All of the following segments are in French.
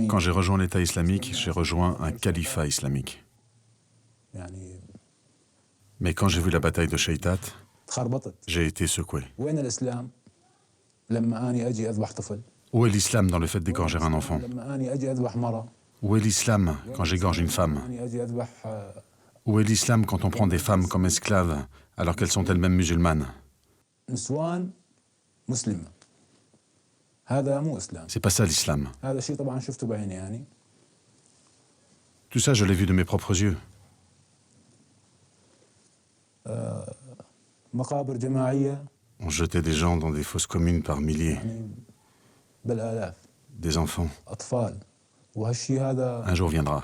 Quand j'ai rejoint l'État islamique, j'ai rejoint un califat islamique. Mais quand j'ai vu la bataille de Shaitat, j'ai été secoué. Où est l'islam dans le fait d'égorger un enfant? Où est l'islam quand j'égorge une femme? Où est l'islam quand on prend des femmes comme esclaves alors qu'elles sont elles-mêmes musulmanes? C'est pas ça l'islam. Tout ça, je l'ai vu de mes propres yeux. On jetait des gens dans des fosses communes par milliers. Des enfants. Un jour viendra.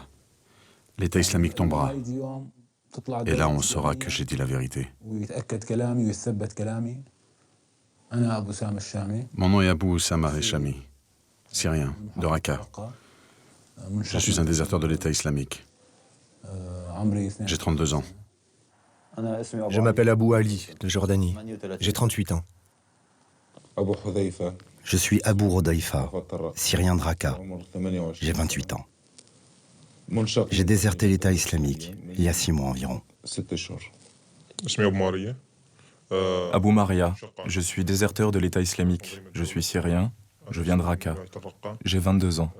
L'État islamique tombera. Et là, on saura que j'ai dit la vérité. Mon nom est Abou Oussama Eshami, syrien, de Raqqa. Je suis un déserteur de l'État islamique. J'ai 32 ans. Je m'appelle Abou Ali, de Jordanie. J'ai 38 ans. Je suis Abou Rodaifa, syrien de Raqqa. J'ai 28 ans. J'ai déserté l'État islamique il y a 6 mois environ. Abou Maria, je suis déserteur de l'État islamique. Je suis syrien, je viens de Raqqa. J'ai 22 ans.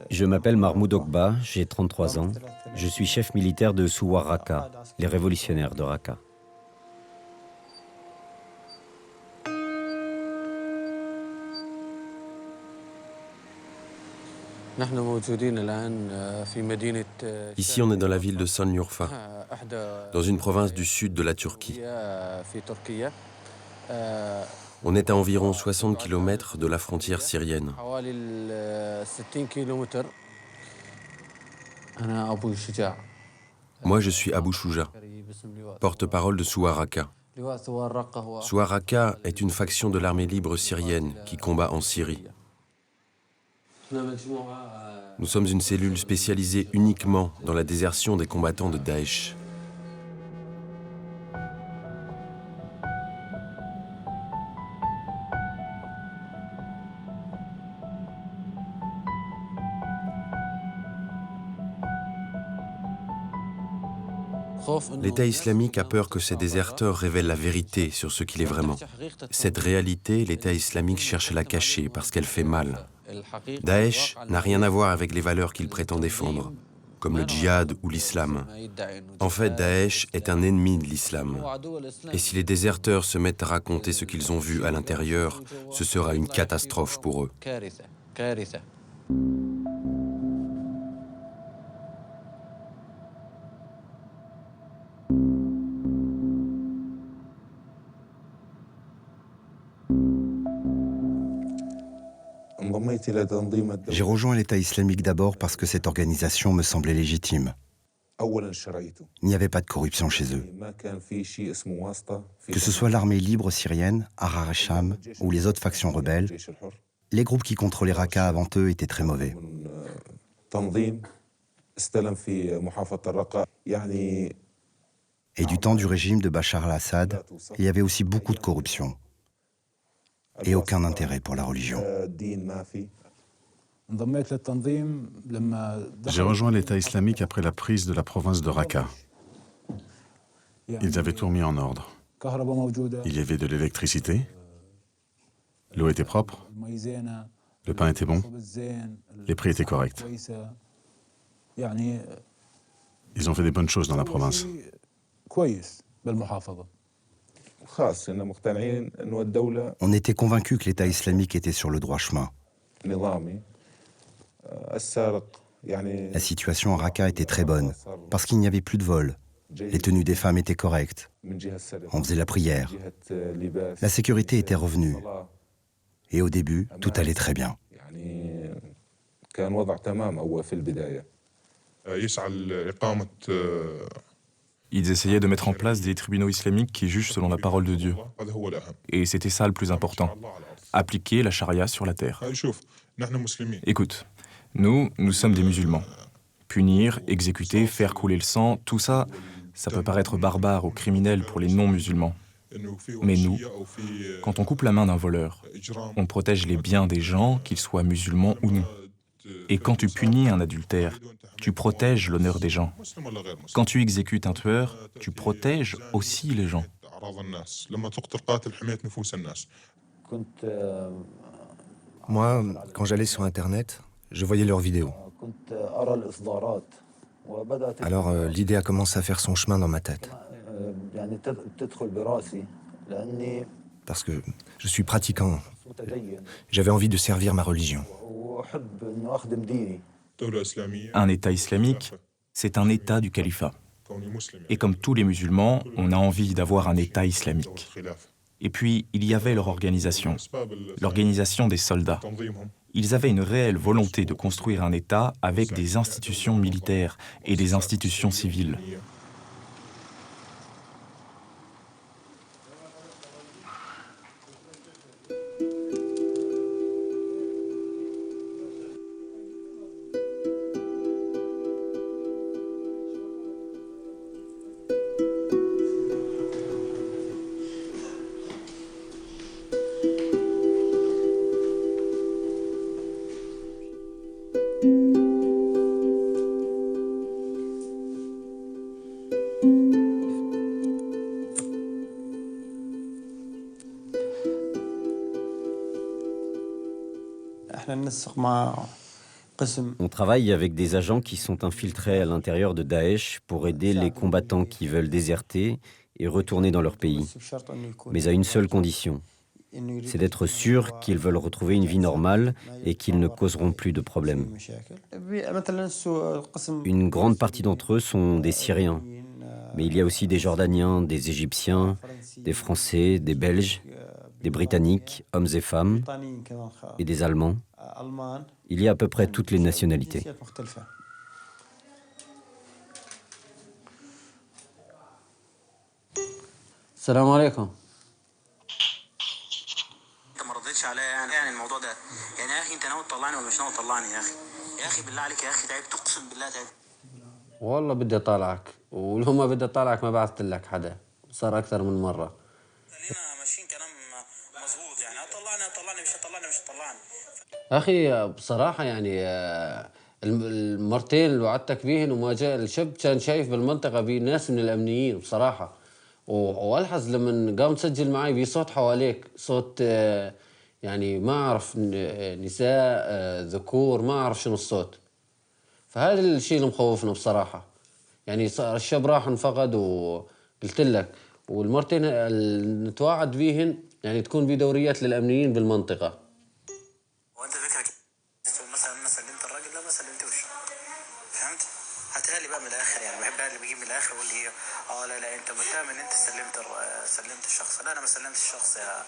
Je m'appelle Mahmoud Okba, j'ai 33 ans. Je suis chef militaire de Souar Raqqa, les révolutionnaires de Raqqa. Ici, on est dans la ville de Şanlıurfa, dans une province du sud de la Turquie. On est à environ 60 km de la frontière syrienne. Moi, je suis Abou Chouja, porte-parole de Souar Raqqa. Souar Raqqa est une faction de l'armée libre syrienne qui combat en Syrie. Nous sommes une cellule spécialisée uniquement dans la désertion des combattants de Daesh. L'État islamique a peur que ces déserteurs révèlent la vérité sur ce qu'il est vraiment. Cette réalité, l'État islamique cherche à la cacher parce qu'elle fait mal. Daesh n'a rien à voir avec les valeurs qu'il prétend défendre, comme le djihad ou l'islam. En fait, Daesh est un ennemi de l'islam. Et si les déserteurs se mettent à raconter ce qu'ils ont vu à l'intérieur, ce sera une catastrophe pour eux. J'ai rejoint l'État islamique d'abord parce que cette organisation me semblait légitime. Il n'y avait pas de corruption chez eux. Que ce soit l'armée libre syrienne, Ahrar al-Sham, ou les autres factions rebelles, les groupes qui contrôlaient Raqqa avant eux étaient très mauvais. Et du temps du régime de Bachar al-Assad, il y avait aussi beaucoup de corruption et aucun intérêt pour la religion. J'ai rejoint l'État islamique après la prise de la province de Raqqa. Ils avaient tout mis en ordre. Il y avait de l'électricité, l'eau était propre, le pain était bon, les prix étaient corrects. Ils ont fait des bonnes choses dans la province. On était convaincus que l'État islamique était sur le droit chemin. La situation à Raqqa était très bonne, parce qu'il n'y avait plus de vols. Les tenues des femmes étaient correctes. On faisait la prière. La sécurité était revenue. Et au début, tout allait très bien. Ils essayaient de mettre en place des tribunaux islamiques qui jugent selon la parole de Dieu. Et c'était ça le plus important, appliquer la charia sur la terre. Écoute, nous sommes des musulmans. Punir, exécuter, faire couler le sang, tout ça, ça peut paraître barbare ou criminel pour les non-musulmans. Mais nous, quand on coupe la main d'un voleur, on protège les biens des gens, qu'ils soient musulmans ou non. Et quand tu punis un adultère, tu protèges l'honneur des gens. Quand tu exécutes un tueur, tu protèges aussi les gens. Moi, quand j'allais sur Internet, je voyais leurs vidéos. Alors l'idée a commencé à faire son chemin dans ma tête. Parce que je suis pratiquant. J'avais envie de servir ma religion. Un État islamique, c'est un État du califat. Et comme tous les musulmans, on a envie d'avoir un État islamique. Et puis, il y avait leur organisation, l'organisation des soldats. Ils avaient une réelle volonté de construire un État avec des institutions militaires et des institutions civiles. On travaille avec des agents qui sont infiltrés à l'intérieur de Daesh pour aider les combattants qui veulent déserter et retourner dans leur pays, mais à une seule condition, c'est d'être sûr qu'ils veulent retrouver une vie normale et qu'ils ne causeront plus de problèmes. Une grande partie d'entre eux sont des Syriens, mais il y a aussi des Jordaniens, des Égyptiens, des Français, des Belges, des Britanniques, hommes et femmes, et des Allemands. Il y a à peu près toutes les nationalités. Salam alaikum. والله بدي اطالعك ولو ما بدي اطالعك ما بعثت لك حدا صار اكثر من مره خلينا ماشيين كلام مزبوط يعني طلعني مش طلعني اخي بصراحه يعني المرتين اللي وعدتك بيهن وما جاء الشاب كان شايف بالمنطقه بيه ناس من الامنيين بصراحه والحظ لما قام تسجل معي بيه صوت حواليك صوت يعني ما اعرف نساء ذكور ما اعرف شنو الصوت فهذا الشيء اللي مخوفنا بصراحة يعني الشاب راح انفقد وقلت لك والمرتين اللي نتواعد بيهن يعني تكون بدوريات للأمنيين بالمنطقة وانت فكرك مثلا سلمت الراجل لا ما سلمتوش فهمت هاتها لي بقى من الاخر يعني بحب اللي بيجيب من الاخر يقول لي لا انت متهم ان انت سلمت الشخص لا انا ما سلمتش الشخص يا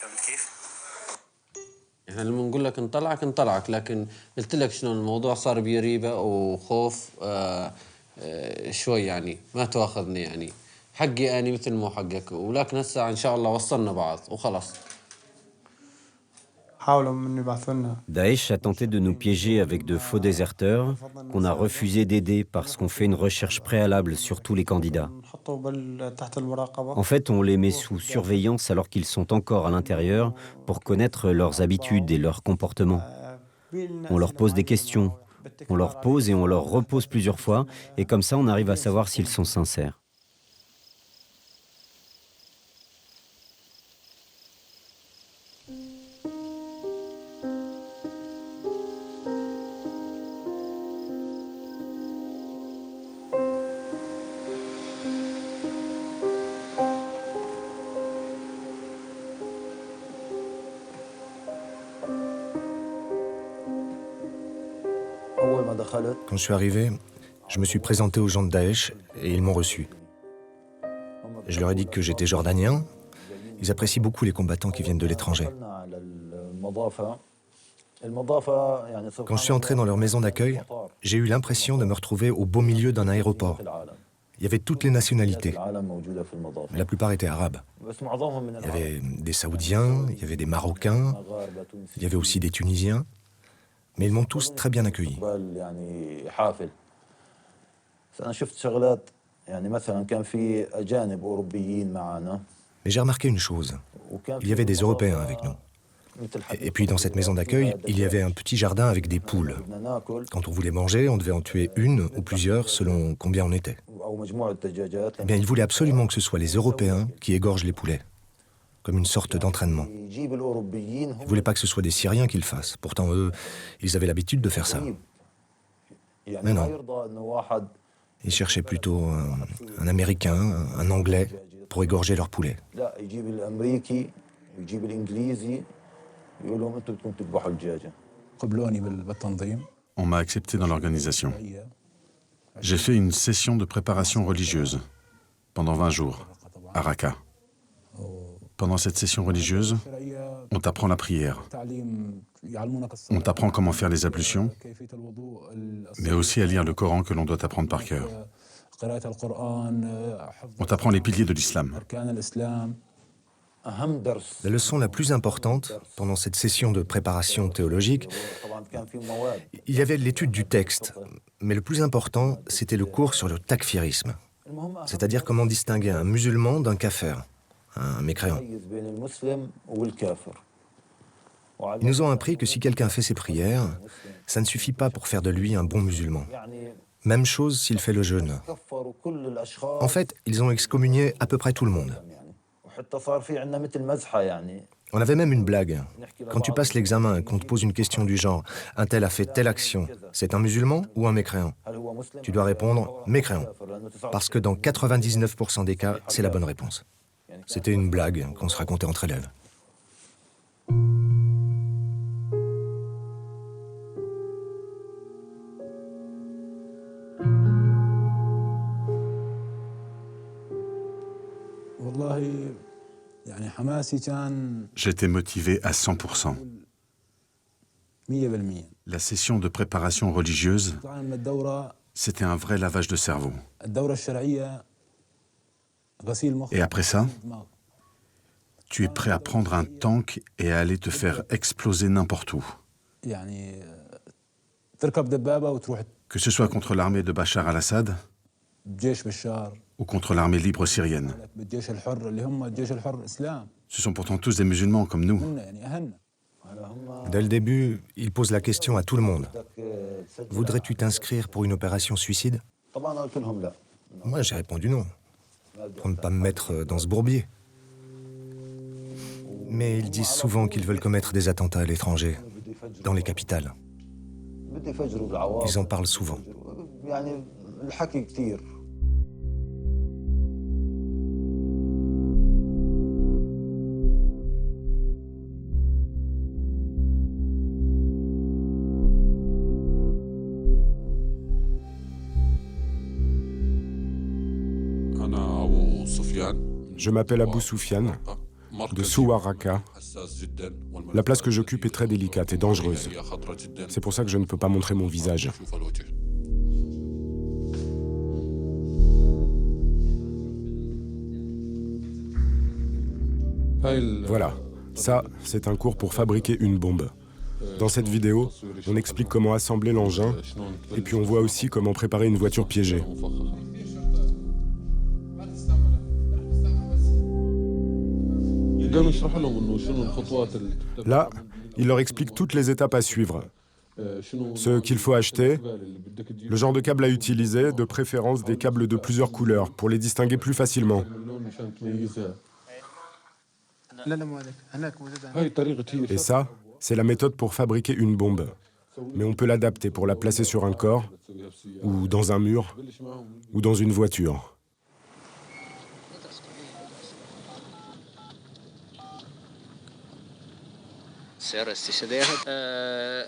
فهمت كيف احنا لما نقول لك نطلعك نطلعك لكن قلت لك شلون الموضوع صار بيه ريبه وخوف شوي يعني ما تواخذني يعني حقي اني مثل مو حقك ولكن هسه ان شاء الله وصلنا بعض وخلاص. Daesh a tenté de nous piéger avec de faux déserteurs qu'on a refusé d'aider parce qu'on fait une recherche préalable sur tous les candidats. En fait, on les met sous surveillance alors qu'ils sont encore à l'intérieur pour connaître leurs habitudes et leurs comportements. On leur pose des questions, on leur pose et on leur repose plusieurs fois et comme ça on arrive à savoir s'ils sont sincères. Quand je suis arrivé, je me suis présenté aux gens de Daesh et ils m'ont reçu. Je leur ai dit que j'étais jordanien. Ils apprécient beaucoup les combattants qui viennent de l'étranger. Quand je suis entré dans leur maison d'accueil, j'ai eu l'impression de me retrouver au beau milieu d'un aéroport. Il y avait toutes les nationalités. La plupart étaient arabes. Il y avait des Saoudiens, il y avait des Marocains, il y avait aussi des Tunisiens. Mais ils m'ont tous très bien accueilli. Mais j'ai remarqué une chose. Il y avait des Européens avec nous. Et puis dans cette maison d'accueil, il y avait un petit jardin avec des poules. Quand on voulait manger, on devait en tuer une ou plusieurs selon combien on était. Eh bien, ils voulaient absolument que ce soit les Européens qui égorgent les poulets, comme une sorte d'entraînement. Ils ne voulaient pas que ce soit des Syriens qui le fassent. Pourtant, eux, ils avaient l'habitude de faire ça. Mais non. Ils cherchaient plutôt un Américain, un Anglais, pour égorger leurs poulets. On m'a accepté dans l'organisation. J'ai fait une session de préparation religieuse pendant 20 jours à Raqqa. Pendant cette session religieuse, on t'apprend la prière. On t'apprend comment faire les ablutions, mais aussi à lire le Coran que l'on doit apprendre par cœur. On t'apprend les piliers de l'islam. La leçon la plus importante pendant cette session de préparation théologique, il y avait l'étude du texte, mais le plus important, c'était le cours sur le takfirisme, c'est-à-dire comment distinguer un musulman d'un kafir, un mécréant. Ils nous ont appris que si quelqu'un fait ses prières, ça ne suffit pas pour faire de lui un bon musulman. Même chose s'il fait le jeûne. En fait, ils ont excommunié à peu près tout le monde. On avait même une blague. Quand tu passes l'examen et qu'on te pose une question du genre « Un tel a fait telle action, c'est un musulman ou un mécréant ?» Tu dois répondre « mécréant », parce que dans 99% des cas, c'est la bonne réponse. C'était une blague qu'on se racontait entre élèves. J'étais motivé à 100%. La session de préparation religieuse, c'était un vrai lavage de cerveau. Et après ça, tu es prêt à prendre un tank et à aller te faire exploser n'importe où. Que ce soit contre l'armée de Bachar al-Assad ou contre l'armée libre syrienne. Ce sont pourtant tous des musulmans comme nous. Dès le début, il pose la question à tout le monde. Voudrais-tu t'inscrire pour une opération suicide? Moi, j'ai répondu non, pour ne pas me mettre dans ce bourbier. Mais ils disent souvent qu'ils veulent commettre des attentats à l'étranger, dans les capitales. Ils en parlent souvent. Je m'appelle Abou Soufiane. de Souar Raqqa. La place que j'occupe est très délicate et dangereuse. C'est pour ça que je ne peux pas montrer mon visage. Voilà, ça, c'est un cours pour fabriquer une bombe. Dans cette vidéo, on explique comment assembler l'engin, et puis on voit aussi comment préparer une voiture piégée. Là, il leur explique toutes les étapes à suivre. Ce qu'il faut acheter, le genre de câble à utiliser, de préférence des câbles de plusieurs couleurs, pour les distinguer plus facilement. Et ça, c'est la méthode pour fabriquer une bombe. Mais on peut l'adapter pour la placer sur un corps, ou dans un mur, ou dans une voiture. السيارة استشهادية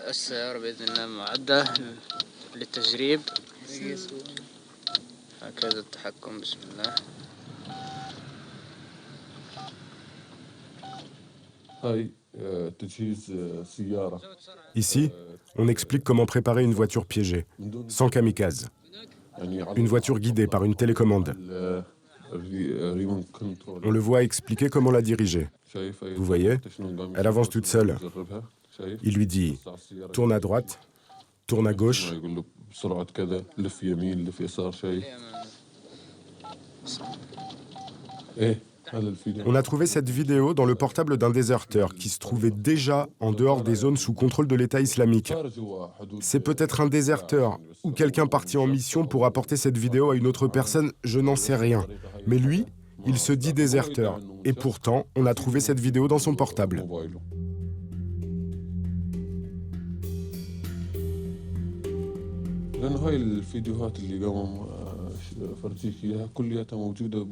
السيارة بإذن الله معدة للتجريب هكذا التحكم بسم الله Ici, on explique comment préparer une voiture piégée, sans kamikaze. Une voiture guidée par une télécommande. On le voit expliquer comment la diriger. Vous voyez, elle avance toute seule. Il lui dit « tourne à droite, tourne à gauche ». On a trouvé cette vidéo dans le portable d'un déserteur qui se trouvait déjà en dehors des zones sous contrôle de l'État islamique. C'est peut-être un déserteur ou quelqu'un parti en mission pour apporter cette vidéo à une autre personne, je n'en sais rien. Mais lui, il se dit déserteur. Et pourtant, on a trouvé cette vidéo dans son portable.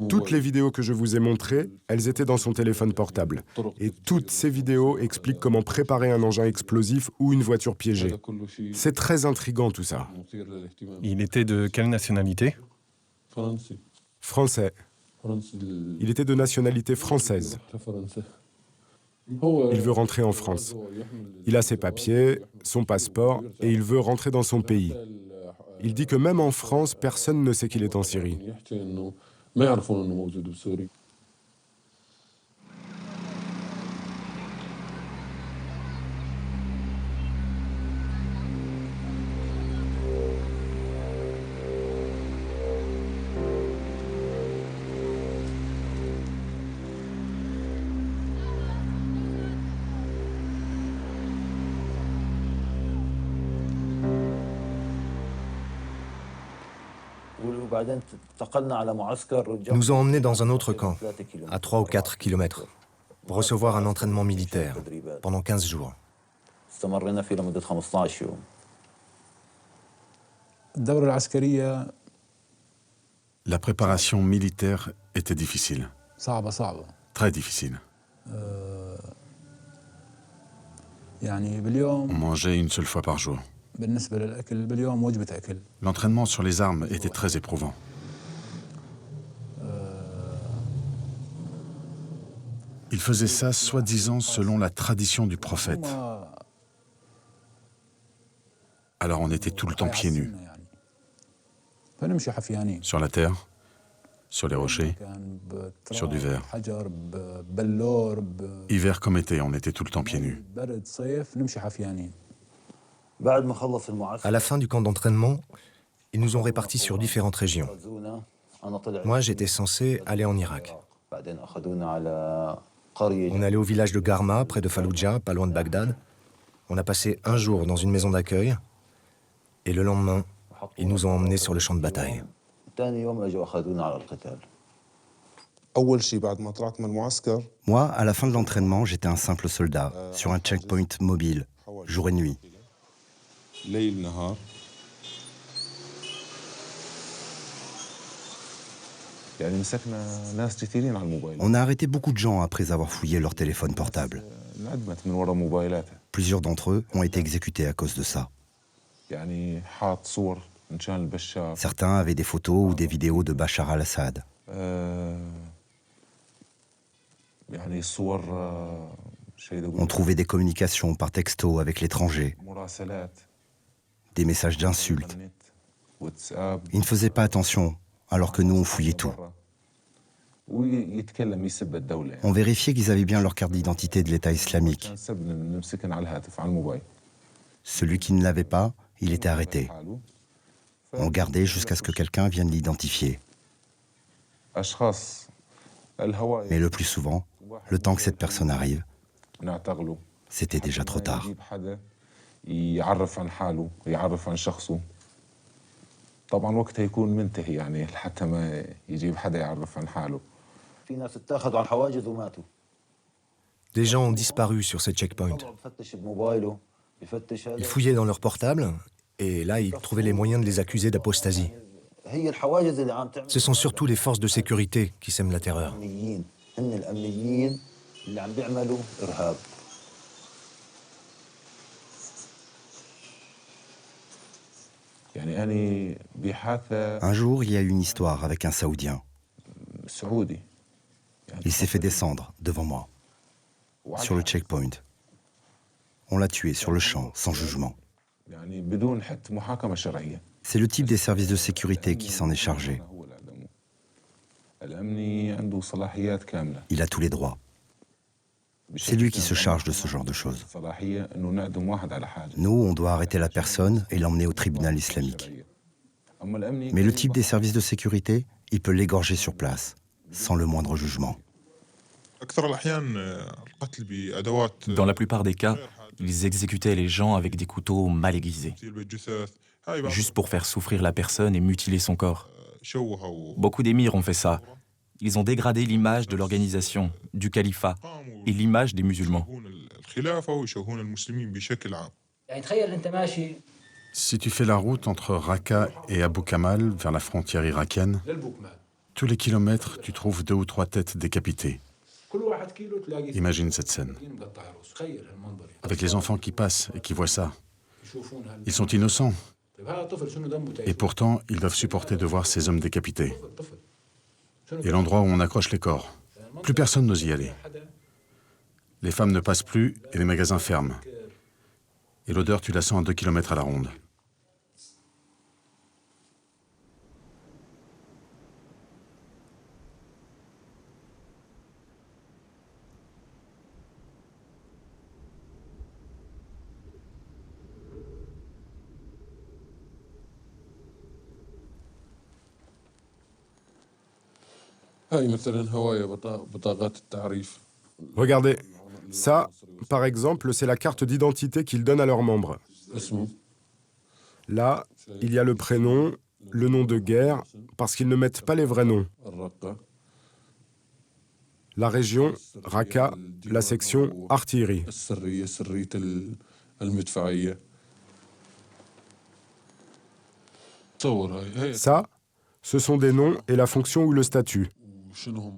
Toutes les vidéos que je vous ai montrées, elles étaient dans son téléphone portable. Et toutes ces vidéos expliquent comment préparer un engin explosif ou une voiture piégée. C'est très intriguant tout ça. Il était de quelle nationalité? Français. Il était de nationalité française. Il veut rentrer en France. Il a ses papiers, son passeport, et il veut rentrer dans son pays. Il dit que même en France, personne ne sait qu'il est en Syrie. Ils nous ont emmenés dans un autre camp, à 3 ou 4 kilomètres, pour recevoir un entraînement militaire pendant 15 jours. La préparation militaire était difficile. Très difficile. On mangeait une seule fois par jour. L'entraînement sur les armes était très éprouvant. Il faisait ça soi-disant selon la tradition du prophète. Alors on était tout le temps pieds nus. Sur la terre, sur les rochers, sur du verre. Hiver comme été, on était tout le temps pieds nus. À la fin du camp d'entraînement, ils nous ont répartis sur différentes régions. Moi, j'étais censé aller en Irak. On est allé au village de Garma, près de Fallujah, pas loin de Bagdad. On a passé un jour dans une maison d'accueil. Et le lendemain, ils nous ont emmenés sur le champ de bataille. Moi, à la fin de l'entraînement, j'étais un simple soldat, sur un checkpoint mobile, jour et nuit. On a arrêté beaucoup de gens après avoir fouillé leur téléphone portable. Plusieurs d'entre eux ont été exécutés à cause de ça. Certains avaient des photos ou des vidéos de Bachar al-Assad. On trouvait des communications par texto avec l'étranger, des messages d'insultes. Ils ne faisaient pas attention, alors que nous, on fouillait tout. On vérifiait qu'ils avaient bien leur carte d'identité de l'État islamique. Celui qui ne l'avait pas, il était arrêté. On gardait jusqu'à ce que quelqu'un vienne l'identifier. Mais le plus souvent, le temps que cette personne arrive, c'était déjà trop tard. Des gens ont disparu sur ces checkpoints. Ils fouillaient dans leur portable et là, ils trouvaient les moyens de les accuser d'apostasie. Ce sont surtout les forces de sécurité qui sèment la terreur. Un jour, il y a eu une histoire avec un Saoudien. Il s'est fait descendre devant moi, sur le checkpoint. On l'a tué sur le champ, sans jugement. C'est le type des services de sécurité qui s'en est chargé. Il a tous les droits. C'est lui qui se charge de ce genre de choses. Nous, on doit arrêter la personne et l'emmener au tribunal islamique. Mais le type des services de sécurité, il peut l'égorger sur place, sans le moindre jugement. Dans la plupart des cas, ils exécutaient les gens avec des couteaux mal aiguisés, juste pour faire souffrir la personne et mutiler son corps. Beaucoup d'émirs ont fait ça. Ils ont dégradé l'image de l'organisation, du califat et l'image des musulmans. Si tu fais la route entre Raqqa et Abu Kamal, vers la frontière irakienne, tous les kilomètres, tu trouves 2 ou 3 têtes décapitées. Imagine cette scène. Avec les enfants qui passent et qui voient ça. Ils sont innocents. Et pourtant, ils doivent supporter de voir ces hommes décapités. Et l'endroit où on accroche les corps. Plus personne n'ose y aller. Les femmes ne passent plus et les magasins ferment. Et l'odeur, tu la sens à 2 kilomètres à la ronde. Regardez, ça, par exemple, c'est la carte d'identité qu'ils donnent à leurs membres. Là, il y a le prénom, le nom de guerre, parce qu'ils ne mettent pas les vrais noms. La région, Raqqa, la section artillerie. Ça, ce sont des noms et la fonction ou le statut.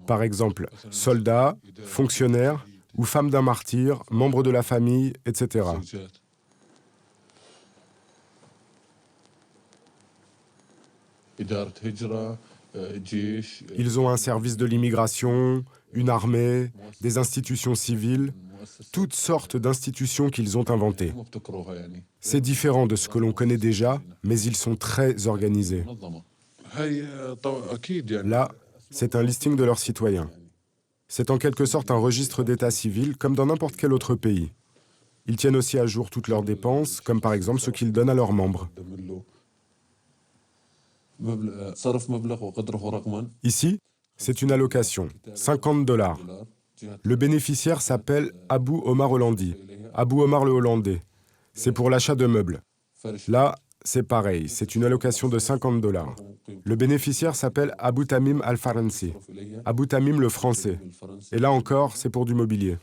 Par exemple, soldat, fonctionnaire ou femme d'un martyr, membre de la famille, etc. Ils ont un service de l'immigration, une armée, des institutions civiles, toutes sortes d'institutions qu'ils ont inventées. C'est différent de ce que l'on connaît déjà, mais ils sont très organisés. Là, c'est un listing de leurs citoyens. C'est en quelque sorte un registre d'état civil, comme dans n'importe quel autre pays. Ils tiennent aussi à jour toutes leurs dépenses, comme par exemple ce qu'ils donnent à leurs membres. Ici, c'est une allocation, $50. Le bénéficiaire s'appelle Abu Omar Hollandi, Abu Omar le Hollandais. C'est pour l'achat de meubles. Là, c'est pareil, c'est une allocation de $50. Le bénéficiaire s'appelle Abu Tamim Al-Faransi, Abu Tamim le Français. Et là encore, c'est pour du mobilier.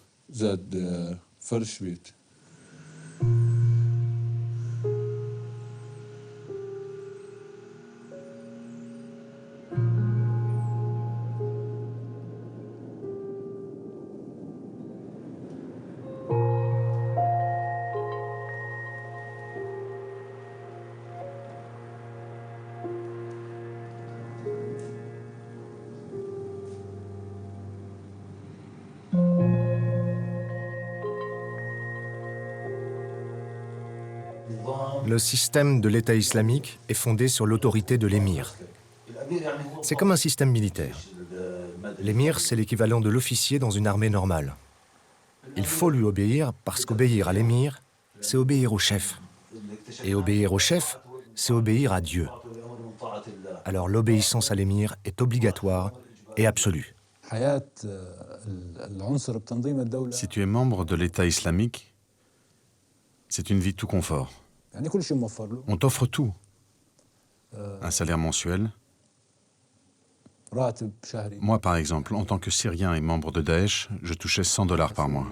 Le système de l'État islamique est fondé sur l'autorité de l'émir. C'est comme un système militaire. L'émir, c'est l'équivalent de l'officier dans une armée normale. Il faut lui obéir parce qu'obéir à l'émir, c'est obéir au chef. Et obéir au chef, c'est obéir à Dieu. Alors l'obéissance à l'émir est obligatoire et absolue. Si tu es membre de l'État islamique, c'est une vie tout confort. On t'offre tout. Un salaire mensuel. Moi, par exemple, en tant que Syrien et membre de Daesh, je touchais $100 par mois.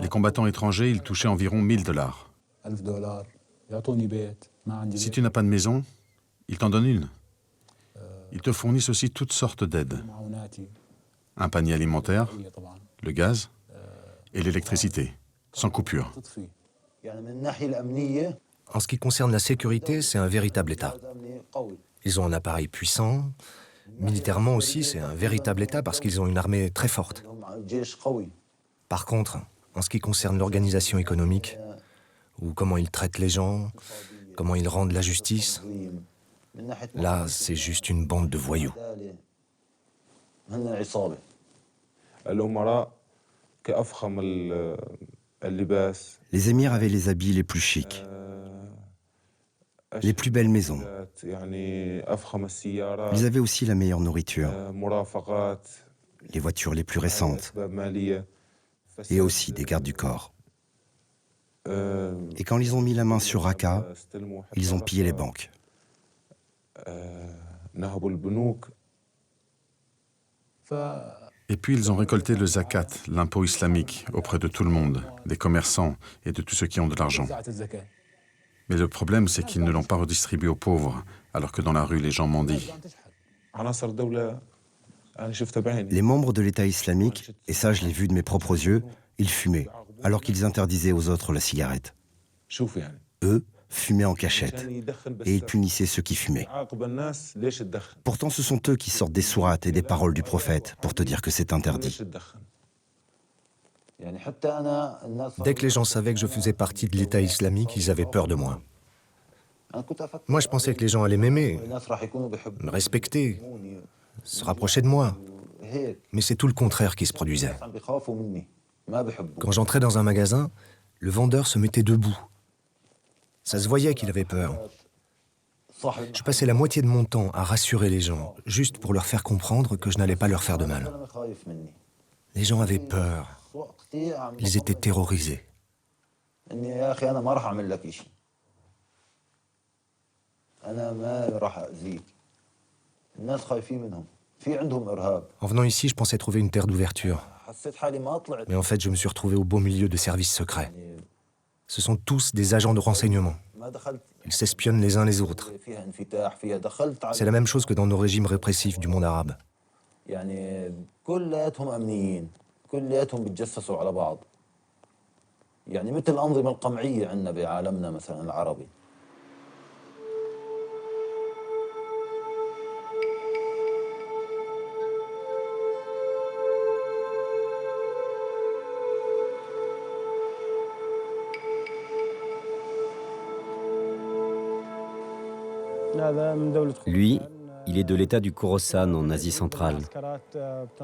Les combattants étrangers, ils touchaient environ $1000. Si tu n'as pas de maison, ils t'en donnent une. Ils te fournissent aussi toutes sortes d'aides. Un panier alimentaire, le gaz et l'électricité, sans coupure. En ce qui concerne la sécurité, c'est un véritable État. Ils ont un appareil puissant. Militairement aussi, c'est un véritable État parce qu'ils ont une armée très forte. Par contre, en ce qui concerne l'organisation économique, ou comment ils traitent les gens, comment ils rendent la justice, là, c'est juste une bande de voyous. Les émirs avaient les habits les plus chics, les plus belles maisons. Ils avaient aussi la meilleure nourriture, les voitures les plus récentes, et aussi des gardes du corps. Et quand ils ont mis la main sur Raqqa, ils ont pillé les banques. Et puis ils ont récolté le zakat, l'impôt islamique, auprès de tout le monde, des commerçants et de tous ceux qui ont de l'argent. Mais le problème, c'est qu'ils ne l'ont pas redistribué aux pauvres, alors que dans la rue, les gens mendient. Les membres de l'État islamique, et ça je l'ai vu de mes propres yeux, ils fumaient, alors qu'ils interdisaient aux autres la cigarette. Eux fumaient en cachette, et ils punissaient ceux qui fumaient. Pourtant, ce sont eux qui sortent des sourates et des paroles du prophète pour te dire que c'est interdit. Dès que les gens savaient que je faisais partie de l'État islamique, ils avaient peur de moi. Moi, je pensais que les gens allaient m'aimer, me respecter, se rapprocher de moi. Mais c'est tout le contraire qui se produisait. Quand j'entrais dans un magasin, le vendeur se mettait debout. Ça se voyait qu'il avait peur. Je passais la moitié de mon temps à rassurer les gens, juste pour leur faire comprendre que je n'allais pas leur faire de mal. Les gens avaient peur. Ils étaient terrorisés. En venant ici, je pensais trouver une terre d'ouverture. Mais en fait, je me suis retrouvé au beau milieu de services secrets. Ce sont tous des agents de renseignement. Ils s'espionnent les uns les autres. C'est la même chose que dans nos régimes répressifs du monde arabe. كلياتهم بيتجسسوا على بعض يعني مثل الأنظمة القمعية عندنا بعالمنا مثلا العربي. Lui, il est de l'État du Khorasan en Asie centrale.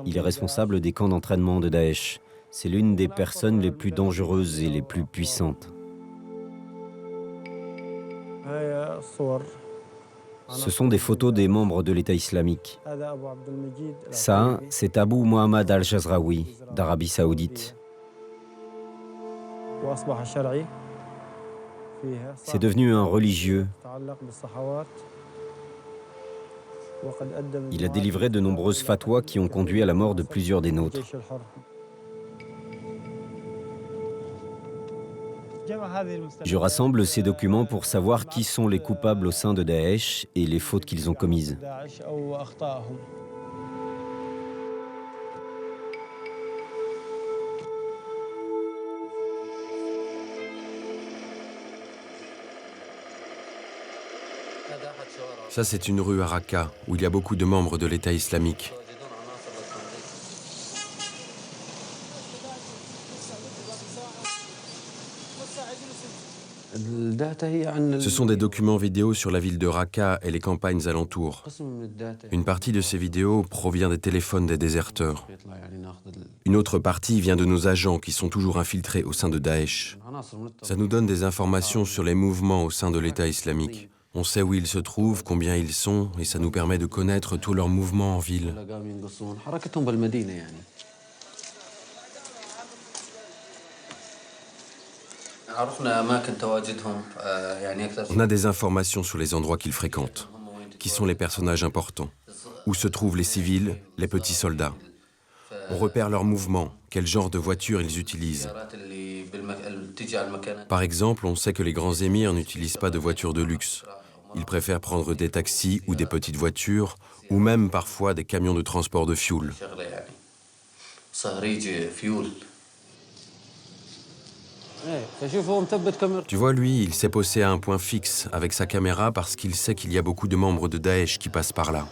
Il est responsable des camps d'entraînement de Daesh. C'est l'une des personnes les plus dangereuses et les plus puissantes. Ce sont des photos des membres de l'État islamique. Ça, c'est Abu Mohammad al-Jazraoui, d'Arabie Saoudite. C'est devenu un religieux. Il a délivré de nombreuses fatwas qui ont conduit à la mort de plusieurs des nôtres. Je rassemble ces documents pour savoir qui sont les coupables au sein de Daesh et les fautes qu'ils ont commises. Ça, c'est une rue à Raqqa, où il y a beaucoup de membres de l'État islamique. Ce sont des documents vidéo sur la ville de Raqqa et les campagnes alentours. Une partie de ces vidéos provient des téléphones des déserteurs. Une autre partie vient de nos agents qui sont toujours infiltrés au sein de Daesh. Ça nous donne des informations sur les mouvements au sein de l'État islamique. On sait où ils se trouvent, combien ils sont, et ça nous permet de connaître tous leurs mouvements en ville. On a des informations sur les endroits qu'ils fréquentent, qui sont les personnages importants, où se trouvent les civils, les petits soldats. On repère leurs mouvements, quel genre de voiture ils utilisent. Par exemple, on sait que les grands émirs n'utilisent pas de voitures de luxe. Ils préfèrent prendre des taxis ou des petites voitures, ou même parfois des camions de transport de fioul. Tu vois, lui, il s'est posé à un point fixe avec sa caméra parce qu'il sait qu'il y a beaucoup de membres de Daesh qui passent par là.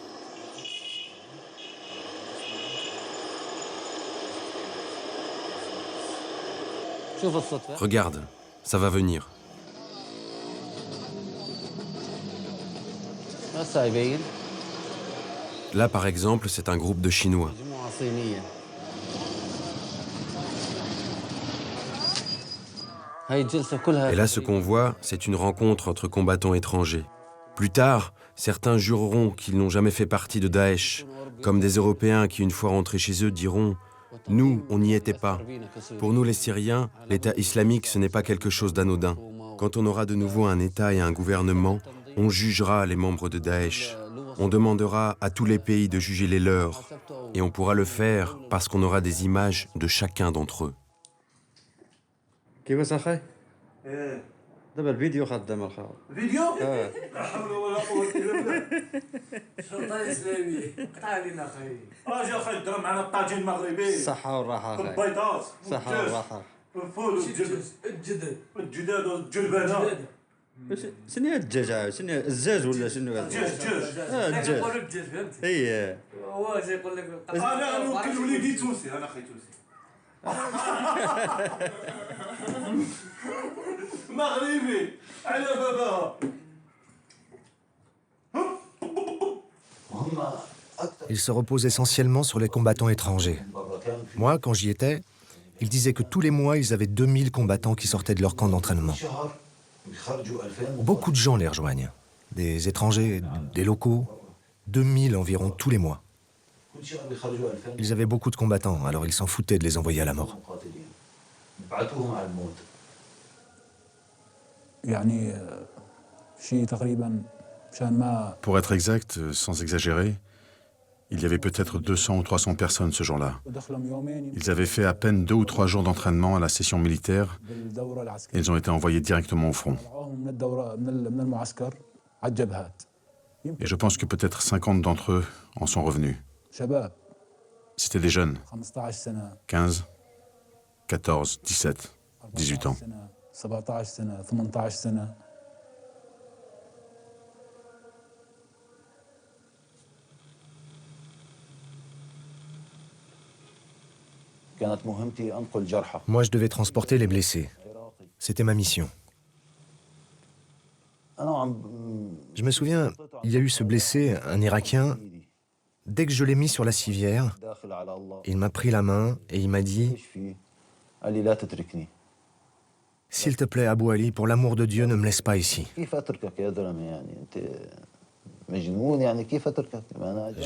Regarde, ça va venir. Là, par exemple, c'est un groupe de Chinois. Et là, ce qu'on voit, c'est une rencontre entre combattants étrangers. Plus tard, certains jureront qu'ils n'ont jamais fait partie de Daesh, comme des Européens qui, une fois rentrés chez eux, diront « Nous, on n'y était pas. Pour nous, les Syriens, l'État islamique, ce n'est pas quelque chose d'anodin. Quand on aura de nouveau un État et un gouvernement, on jugera les membres de Daesh. On demandera à tous les pays de juger les leurs. Et on pourra le faire parce qu'on aura des images de chacun d'entre eux. » كيفاش اخاي؟ دابا الفيديو خدام الخاوة فيديو؟ لا حول ولا قوة إلا بالله الشرطة الإسلامية قطع علينا اخاي اجي اخاي دير معنا الطاجين المغربي الصحة والراحة اخاي البيضات الصحة والراحة الفول الجداد والجلبانة شنو هي الدجاج؟ شنو الدجاج ولا شنو هذا؟ الدجاج نقولوا الدجاج فهمتي؟ اييه هو اجي يقول لك انا نوكل وليدي تونسي انا اخي تونسي مغربي على باباها. Il se repose essentiellement sur les combattants étrangers. Moi, quand j'y étais, il disait que tous les mois, ils avaient 2000 combattants qui sortaient de leur camp d'entraînement. Beaucoup de gens les rejoignent. Des étrangers, des locaux. 2000 environ tous les mois. Ils avaient beaucoup de combattants, alors ils s'en foutaient de les envoyer à la mort. Pour être exact, sans exagérer, il y avait peut-être 200 ou 300 personnes ce jour-là. Ils avaient fait à peine 2 ou 3 jours d'entraînement à la session militaire et ils ont été envoyés directement au front. Et je pense que peut-être 50 d'entre eux en sont revenus. C'était des jeunes, 15, 14, 17, 18 ans. Moi, je devais transporter les blessés. C'était ma mission. Je me souviens, il y a eu ce blessé, un Irakien. Dès que je l'ai mis sur la civière, il m'a pris la main et il m'a dit « S'il te plaît, Abou Ali, pour l'amour de Dieu, ne me laisse pas ici. » Je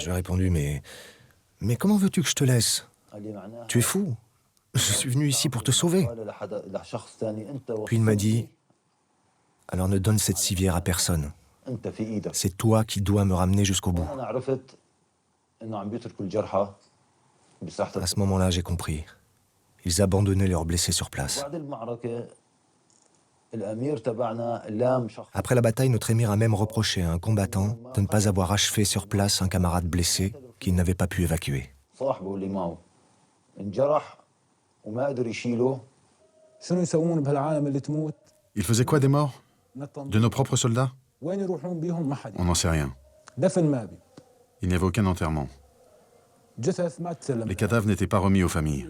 lui ai répondu « Mais comment veux-tu que je te laisse? Tu es fou. Je suis venu ici pour te sauver. » Puis il m'a dit « Alors ne donne cette civière à personne. C'est toi qui dois me ramener jusqu'au bout. » À ce moment-là, j'ai compris. Ils abandonnaient leurs blessés sur place. Après la bataille, notre émir a même reproché à un combattant de ne pas avoir achevé sur place un camarade blessé qu'il n'avait pas pu évacuer. Ils faisaient quoi des morts? De nos propres soldats? On n'en sait rien. Il n'y avait aucun enterrement. Les cadavres n'étaient pas remis aux familles.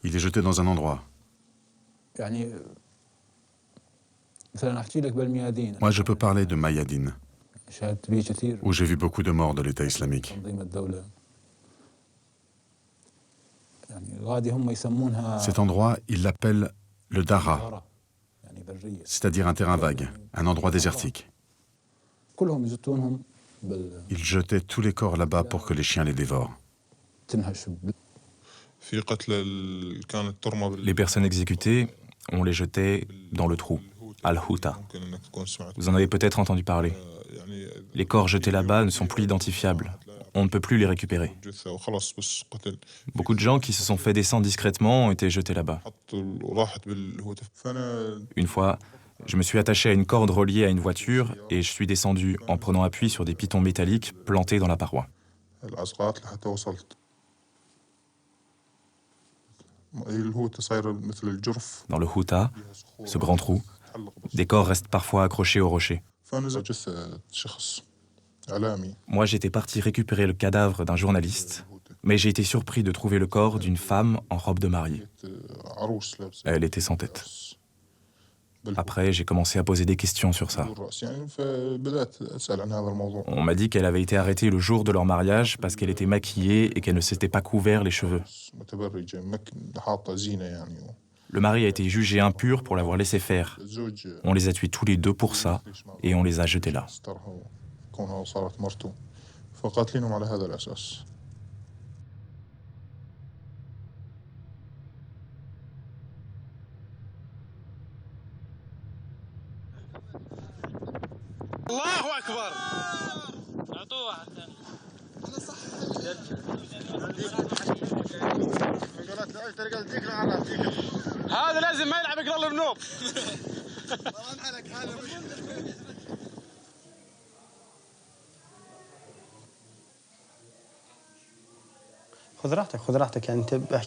Ils les jetaient dans un endroit. Moi, je peux parler de Mayadine, où j'ai vu beaucoup de morts de l'État islamique. Cet endroit, ils l'appellent le Dara, c'est-à-dire un terrain vague, un endroit désertique. Ils jetaient tous les corps là-bas pour que les chiens les dévorent. Les personnes exécutées, on les jetait dans le trou, Al-Huta. Vous en avez peut-être entendu parler. Les corps jetés là-bas ne sont plus identifiables. On ne peut plus les récupérer. Beaucoup de gens qui se sont fait descendre discrètement ont été jetés là-bas. Une fois, je me suis attaché à une corde reliée à une voiture et je suis descendu en prenant appui sur des pitons métalliques plantés dans la paroi. Dans le Huta, ce grand trou, des corps restent parfois accrochés au rocher. Moi, j'étais parti récupérer le cadavre d'un journaliste, mais j'ai été surpris de trouver le corps d'une femme en robe de mariée. Elle était sans tête. Après, j'ai commencé à poser des questions sur ça. On m'a dit qu'elle avait été arrêtée le jour de leur mariage parce qu'elle était maquillée et qu'elle ne s'était pas couvert les cheveux. Le mari a été jugé impur pour l'avoir laissé faire. On les a tués tous les deux pour ça et on les a jetés là. الله اكبر اعطوه واحد ثاني انا صح هذا لازم ما يلعب يقرا البنوب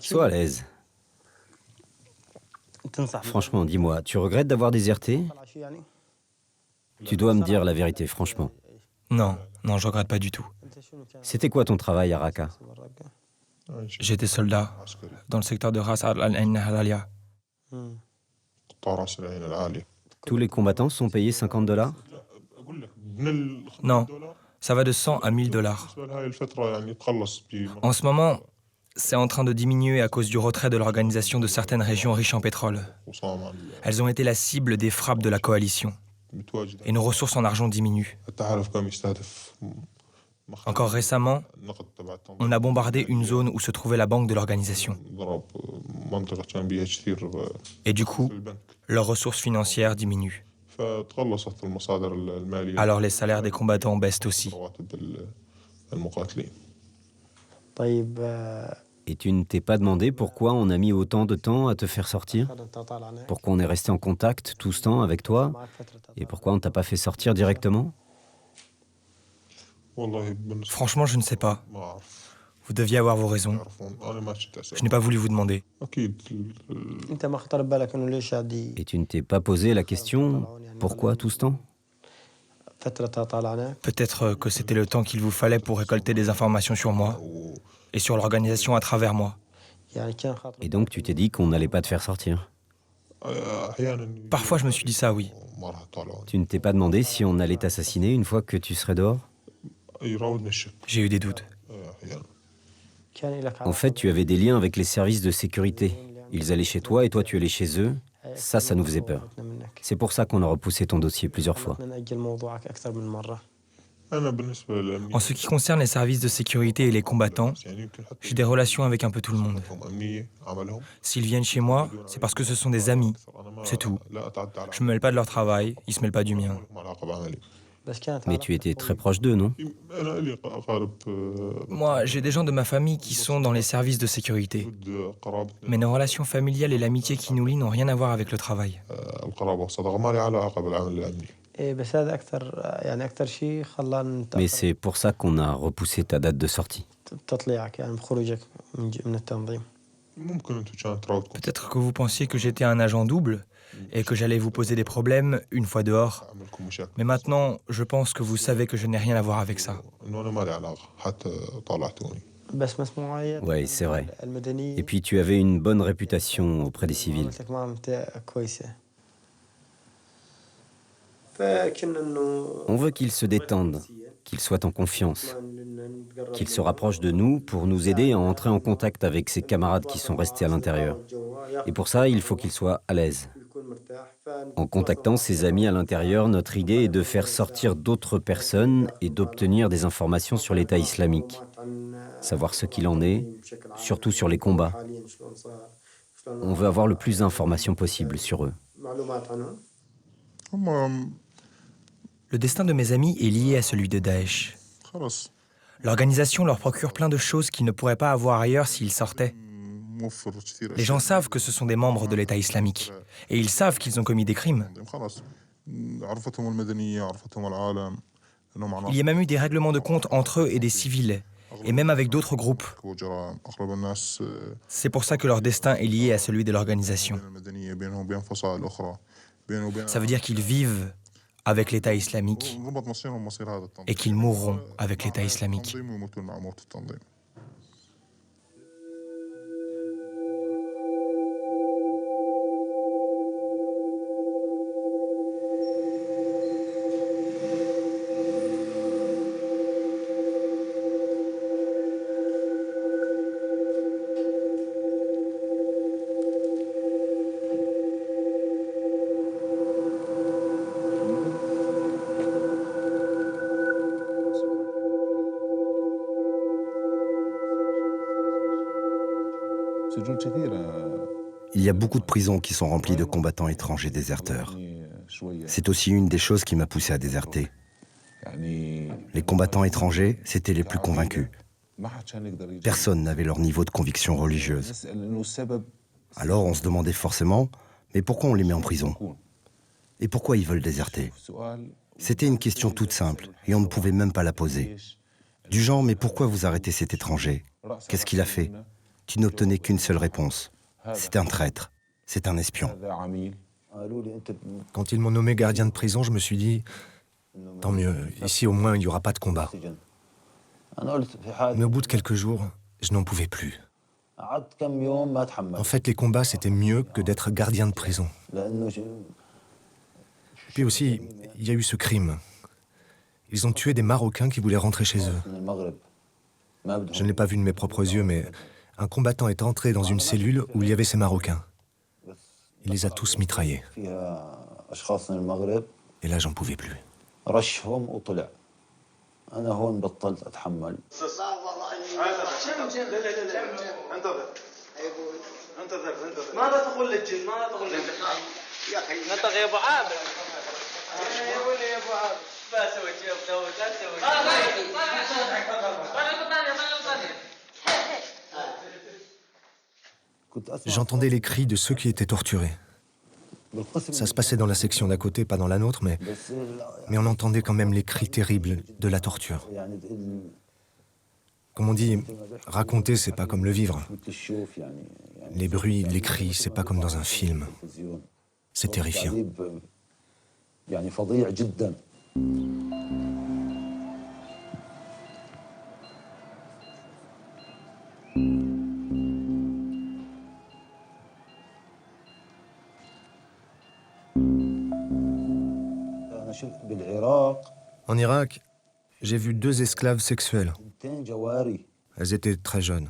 Sois à l'aise. Franchement, dis-moi, tu regrettes d'avoir déserté? Tu dois me dire la vérité, franchement. Non, je regrette pas du tout. C'était quoi ton travail à Raqqa? J'étais soldat dans le secteur de Ras al-Ain al-Alia. Tous les combattants sont payés $50? Non, ça va de 100 à 1000 $. En ce moment, c'est en train de diminuer à cause du retrait de l'organisation de certaines régions riches en pétrole. Elles ont été la cible des frappes de la coalition. Et nos ressources en argent diminuent. Encore récemment, on a bombardé une zone où se trouvait la banque de l'organisation. Et du coup, leurs ressources financières diminuent. Alors les salaires des combattants baissent aussi. Et tu ne t'es pas demandé pourquoi on a mis autant de temps à te faire sortir? Pourquoi on est resté en contact tout ce temps avec toi? Et pourquoi on ne t'a pas fait sortir directement? Franchement, je ne sais pas. Vous deviez avoir vos raisons. Je n'ai pas voulu vous demander. Et tu ne t'es pas posé la question, pourquoi tout ce temps? Peut-être que c'était le temps qu'il vous fallait pour récolter des informations sur moi et sur l'organisation à travers moi. Et donc tu t'es dit qu'on n'allait pas te faire sortir? Parfois je me suis dit ça, oui. Tu ne t'es pas demandé si on allait t'assassiner une fois que tu serais dehors? J'ai eu des doutes. En fait, tu avais des liens avec les services de sécurité. Ils allaient chez toi et toi tu allais chez eux. Ça nous faisait peur. C'est pour ça qu'on a repoussé ton dossier plusieurs fois. En ce qui concerne les services de sécurité et les combattants, j'ai des relations avec un peu tout le monde. S'ils viennent chez moi, c'est parce que ce sont des amis, c'est tout. Je me mêle pas de leur travail, ils se mêlent pas du mien. Mais tu étais très proche d'eux, non? Moi, j'ai des gens de ma famille qui sont dans les services de sécurité. Mais nos relations familiales et l'amitié qui nous lient n'ont rien à voir avec le travail. Mais c'est pour ça qu'on a repoussé ta date de sortie. Peut-être que vous pensiez que j'étais un agent double et que j'allais vous poser des problèmes une fois dehors. Mais maintenant, je pense que vous savez que je n'ai rien à voir avec ça. Oui, c'est vrai. Et puis tu avais une bonne réputation auprès des civils. On veut qu'ils se détendent, qu'ils soient en confiance, qu'ils se rapprochent de nous pour nous aider à entrer en contact avec ces camarades qui sont restés à l'intérieur. Et pour ça, il faut qu'ils soient à l'aise. En contactant ses amis à l'intérieur, notre idée est de faire sortir d'autres personnes et d'obtenir des informations sur l'État islamique. Savoir ce qu'il en est, surtout sur les combats. On veut avoir le plus d'informations possible sur eux. Le destin de mes amis est lié à celui de Daesh. L'organisation leur procure plein de choses qu'ils ne pourraient pas avoir ailleurs s'ils sortaient. Les gens savent que ce sont des membres de l'État islamique. Et ils savent qu'ils ont commis des crimes. Il y a même eu des règlements de compte entre eux et des civils, et même avec d'autres groupes. C'est pour ça que leur destin est lié à celui de l'organisation. Ça veut dire qu'ils vivent avec l'État islamique et qu'ils mourront avec l'État islamique. Il y a beaucoup de prisons qui sont remplies de combattants étrangers déserteurs. C'est aussi une des choses qui m'a poussé à déserter. Les combattants étrangers, c'étaient les plus convaincus. Personne n'avait leur niveau de conviction religieuse. Alors on se demandait forcément, mais pourquoi on les met en prison? Et pourquoi ils veulent déserter? C'était une question toute simple, et on ne pouvait même pas la poser. Du genre, mais pourquoi vous arrêtez cet étranger? Qu'est-ce qu'il a fait? Tu n'obtenais qu'une seule réponse. C'est un traître, c'est un espion. Quand ils m'ont nommé gardien de prison, je me suis dit, tant mieux, ici au moins il n'y aura pas de combat. Mais au bout de quelques jours, je n'en pouvais plus. En fait, les combats, c'était mieux que d'être gardien de prison. Puis aussi, il y a eu ce crime. Ils ont tué des Marocains qui voulaient rentrer chez eux. Je ne l'ai pas vu de mes propres yeux, mais un combattant est entré dans une cellule où il y avait ces Marocains. Il les a tous mitraillés. Et là, j'en pouvais plus. J'entendais les cris de ceux qui étaient torturés. Ça se passait dans la section d'à côté, pas dans la nôtre, mais on entendait quand même les cris terribles de la torture. Comme on dit, raconter, c'est pas comme le vivre. Les bruits, les cris, c'est pas comme dans un film. C'est terrifiant. En Irak, j'ai vu 2 esclaves sexuelles. Elles étaient très jeunes.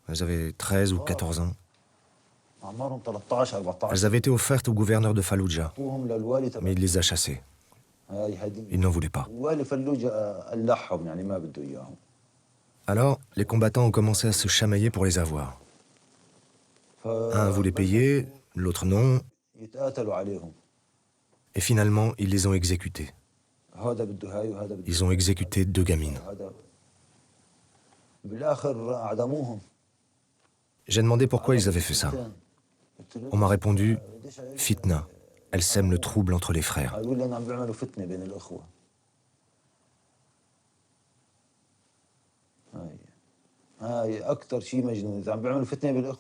Elles avaient 13 ou 14 ans. Elles avaient été offertes au gouverneur de Falloujah, mais il les a chassées. Il n'en voulait pas. Alors, les combattants ont commencé à se chamailler pour les avoir. Un voulait payer, l'autre non. Et finalement, ils les ont exécutés. Ils ont exécuté 2 gamines. J'ai demandé pourquoi ils avaient fait ça. On m'a répondu, fitna. Elle sème le trouble entre les frères.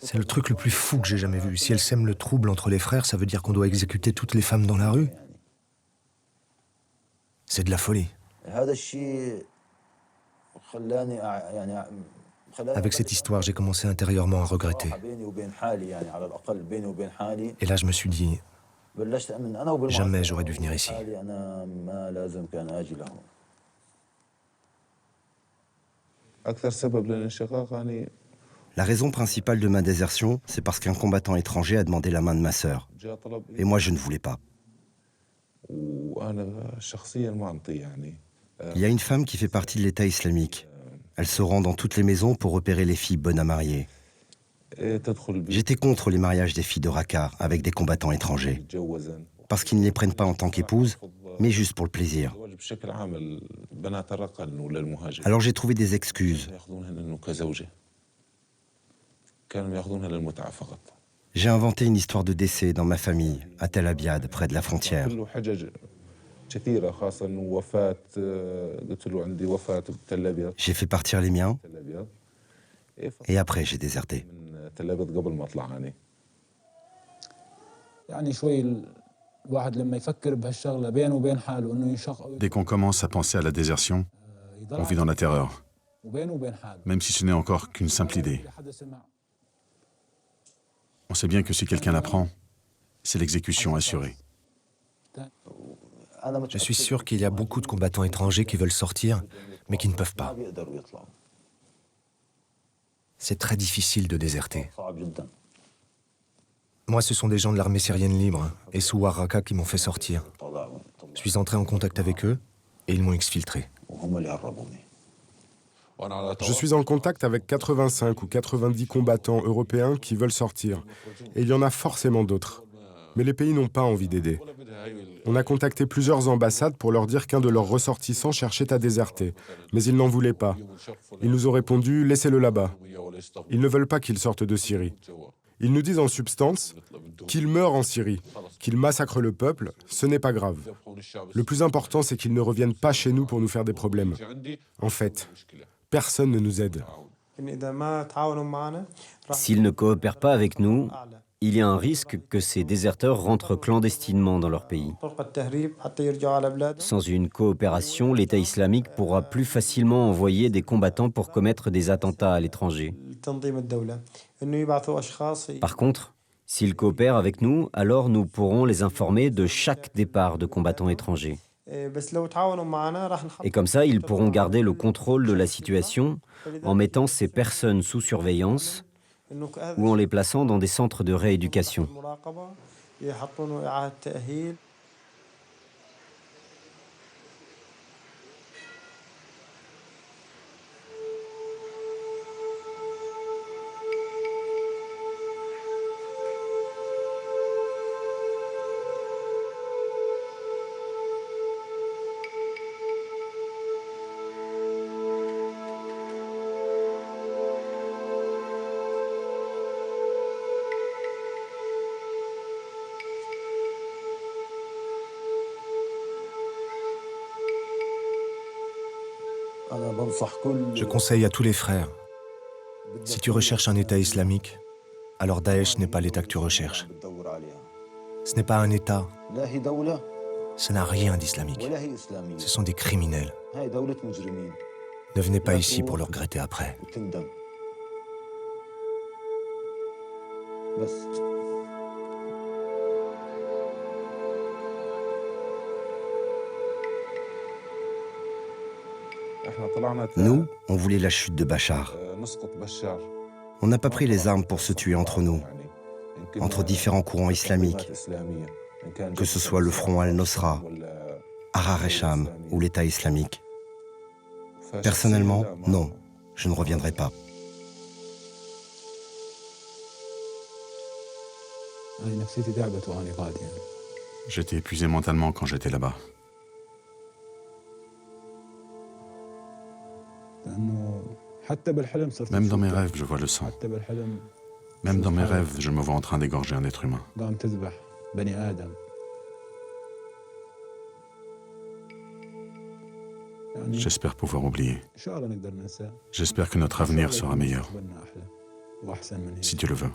C'est le truc le plus fou que j'ai jamais vu. Si elle sème le trouble entre les frères, ça veut dire qu'on doit exécuter toutes les femmes dans la rue? C'est de la folie. Avec cette histoire, j'ai commencé intérieurement à regretter. Et là, je me suis dit, jamais j'aurais dû venir ici. La raison principale de ma désertion, c'est parce qu'un combattant étranger a demandé la main de ma sœur. Et moi, je ne voulais pas. Il y a une femme qui fait partie de l'État islamique. Elle se rend dans toutes les maisons pour repérer les filles bonnes à marier. J'étais contre les mariages des filles de Raqqa avec des combattants étrangers. Parce qu'ils ne les prennent pas en tant qu'épouses, mais juste pour le plaisir. Alors j'ai trouvé des excuses. J'ai inventé une histoire de décès dans ma famille, à Tel Abyad, près de la frontière. J'ai fait partir les miens, et après j'ai déserté. Dès qu'on commence à penser à la désertion, on vit dans la terreur, même si ce n'est encore qu'une simple idée. On sait bien que si quelqu'un l'apprend, c'est l'exécution assurée. Je suis sûr qu'il y a beaucoup de combattants étrangers qui veulent sortir, mais qui ne peuvent pas. C'est très difficile de déserter. Moi, ce sont des gens de l'armée syrienne libre et Souar Raqqa qui m'ont fait sortir. Je suis entré en contact avec eux et ils m'ont exfiltré. Je suis en contact avec 85 ou 90 combattants européens qui veulent sortir. Et il y en a forcément d'autres. Mais les pays n'ont pas envie d'aider. On a contacté plusieurs ambassades pour leur dire qu'un de leurs ressortissants cherchait à déserter. Mais ils n'en voulaient pas. Ils nous ont répondu « laissez-le là-bas ». Ils ne veulent pas qu'il sorte de Syrie. Ils nous disent en substance qu'il meurt en Syrie, qu'il massacre le peuple, ce n'est pas grave. Le plus important, c'est qu'ils ne reviennent pas chez nous pour nous faire des problèmes. En fait, personne ne nous aide. S'ils ne coopèrent pas avec nous, il y a un risque que ces déserteurs rentrent clandestinement dans leur pays. Sans une coopération, l'État islamique pourra plus facilement envoyer des combattants pour commettre des attentats à l'étranger. Par contre, s'ils coopèrent avec nous, alors nous pourrons les informer de chaque départ de combattants étrangers. Et comme ça, ils pourront garder le contrôle de la situation en mettant ces personnes sous surveillance ou en les plaçant dans des centres de rééducation. Je conseille à tous les frères, si tu recherches un État islamique, alors Daesh n'est pas l'État que tu recherches. Ce n'est pas un État. Ça n'a rien d'islamique. Ce sont des criminels. Ne venez pas ici pour le regretter après. Nous, on voulait la chute de Bachar. On n'a pas pris les armes pour se tuer entre nous, entre différents courants islamiques, que ce soit le Front al-Nosra, Ahrar al-Sham ou l'État islamique. Personnellement, non, je ne reviendrai pas. J'étais épuisé mentalement quand j'étais là-bas. Même dans mes rêves, je vois le sang. Même dans mes rêves, je me vois en train d'égorger un être humain. J'espère pouvoir oublier. J'espère que notre avenir sera meilleur. Si Dieu le veut.